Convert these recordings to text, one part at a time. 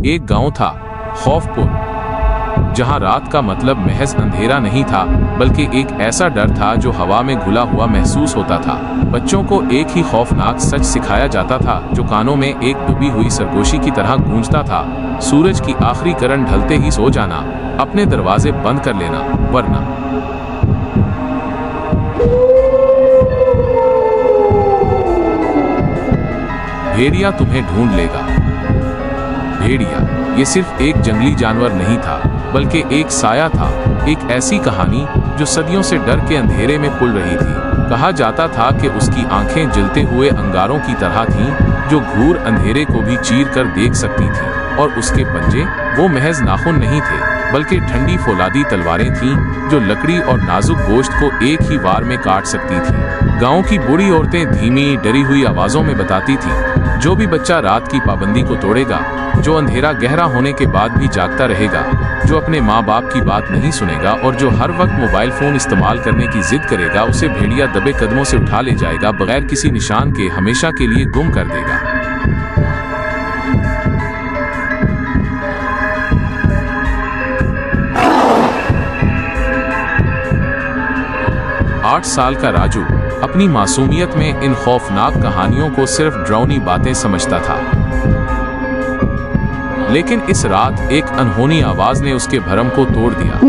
एक गांव था, खौफपुर, जहां रात का मतलब महज अंधेरा नहीं था, बल्कि एक ऐसा डर था जो हवा में घुला हुआ महसूस होता था। बच्चों को एक ही खौफनाक सच सिखाया जाता था, जो कानों में एक डूबी हुई सरगोशी की तरह गूंजता था। सूरज की आखिरी किरण ढलते ही सो जाना, अपने दरवाजे बंद कर लेना, वरना भेड़िया तुम्हें ढूंढ लेगा। भेड़िया ये सिर्फ एक जंगली जानवर नहीं था, बल्कि एक साया था, एक ऐसी कहानी जो सदियों से डर के अंधेरे में पुल रही थी। कहा जाता था कि उसकी आंखें जलते हुए अंगारों की तरह थीं, जो घूर अंधेरे को भी चीर कर देख सकती थीं, और उसके पंजे वो महज नाखून नहीं थे, बल्कि ठंडी फौलादी तलवारें थीं, जो लकड़ी और नाजुक गोश्त को एक ही वार में काट सकती थीं। गांव की बूढ़ी औरतें धीमी डरी हुई आवाजों में बताती थीं, जो भी बच्चा रात की पाबंदी को तोड़ेगा, जो अंधेरा गहरा होने के बाद भी जागता रहेगा, जो अपने माँ बाप की बात नहीं सुनेगा और जो हर वक्त मोबाइल फोन इस्तेमाल करने की जिद करेगा, उसे भेड़िया दबे कदमों से उठा ले जाएगा, बगैर किसी निशान के हमेशा के लिए गुम कर देगा। 8 साल का राजू अपनी मासूमियत में इन खौफनाक कहानियों को सिर्फ डरावनी बातें समझता था। लेकिन इस रात एक अनहोनी आवाज ने उसके भरम को तोड़ दिया।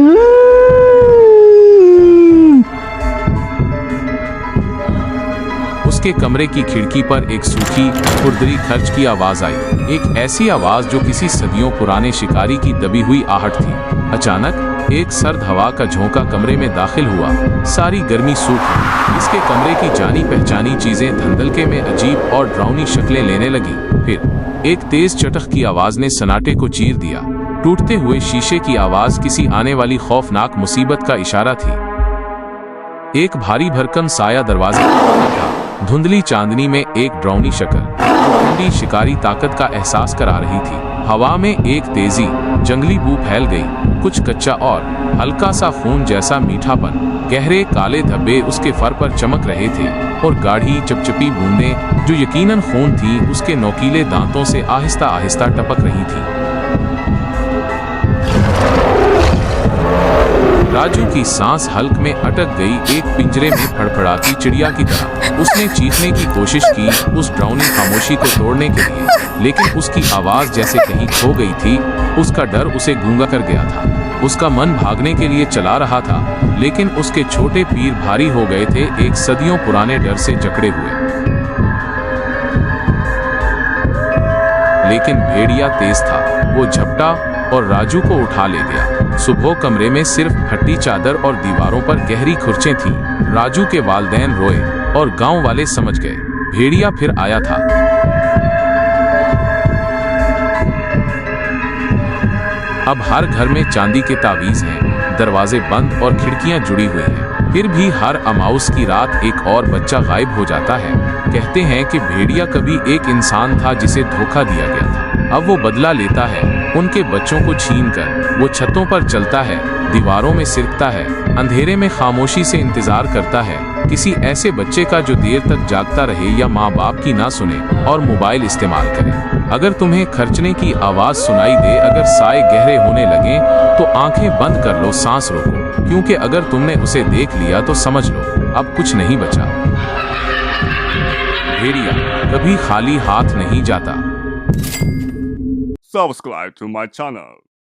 उसके कमरे की खिड़की पर एक सूखी, खुरदरी खर्च की आवाज आई, एक ऐसी आवाज जो किसी सदियों पुराने शिकारी की दबी हुई आहट थी। अचानक एक सर्द हवा का झोंका कमरे में दाखिल हुआ, सारी गर्मी सूख गई। इसके कमरे की जानी पहचानी चीजें धंधलके में अजीब और डरावनी शक्लें लेने लगी। फिर एक तेज चटख की आवाज ने सन्नाटे को चीर दिया। टूटते हुए शीशे की आवाज किसी आने वाली खौफनाक मुसीबत का इशारा थी। एक भारी भरकम साया दरवाजे पर था, धुंधली चांदनी में एक डरावनी शक्ल, ठंडी शिकारी ताकत का एहसास करा रही थी। हवा में एक तेजी जंगली बू फैल गई, कुछ कच्चा और हल्का सा खून जैसा मीठापन। गहरे काले धब्बे उसके फर पर चमक रहे थे और गाढ़ी चपचपी बूंदें जो यकीनन खून थी, उसके नोकीले दांतों से आहिस्ता आहिस्ता टपक रही थी। राजू की सांस हल्क में अटक गई, एक पिंजरे में फड़फड़ाती चिड़िया की तरह। उसने चीखने की कोशिश की उस डरावनी खामोशी को तोड़ने के लिए, लेकिन उसकी आवाज जैसे कहीं खो गई थी। उसका डर उसे गूंगा कर गया था। उसका मन भागने के लिए चला रहा था, लेकिन उसके छोटे पैर भारी हो गए थे, एक सदियों पुराने डर से जकड़े हुए। लेकिन भेड़िया तेज था, वो झपटा और राजू को उठा ले गया। सुबह कमरे में सिर्फ फटी चादर और दीवारों पर गहरी खुरचें थीं। राजू के वालिदैन रोए और गांव वाले समझ गए, भेड़िया फिर आया था। अब हर घर में चांदी के तावीज हैं, दरवाजे बंद और खिड़कियां जुड़ी हुई हैं। फिर भी हर अमाउस की रात एक और बच्चा गायब हो जाता है। कहते हैं कि भेड़िया कभी एक इंसान था जिसे धोखा दिया गया था। अब वो बदला लेता है, उनके बच्चों को छीनकर। वो छतों पर चलता है, दीवारों में सिरकता है, अंधेरे में खामोशी से इंतजार करता है किसी ऐसे बच्चे का जो देर तक जागता रहे या माँ बाप की ना सुने और मोबाइल इस्तेमाल करे। अगर तुम्हें खर्चने की आवाज सुनाई दे, अगर साए गहरे होने लगे, तो आंखें बंद कर लो, सांस रोको, क्योंकि अगर तुमने उसे देख लिया तो समझ लो अब कुछ नहीं बचा। भेड़िया कभी खाली हाथ नहीं जाता। Subscribe to my channel.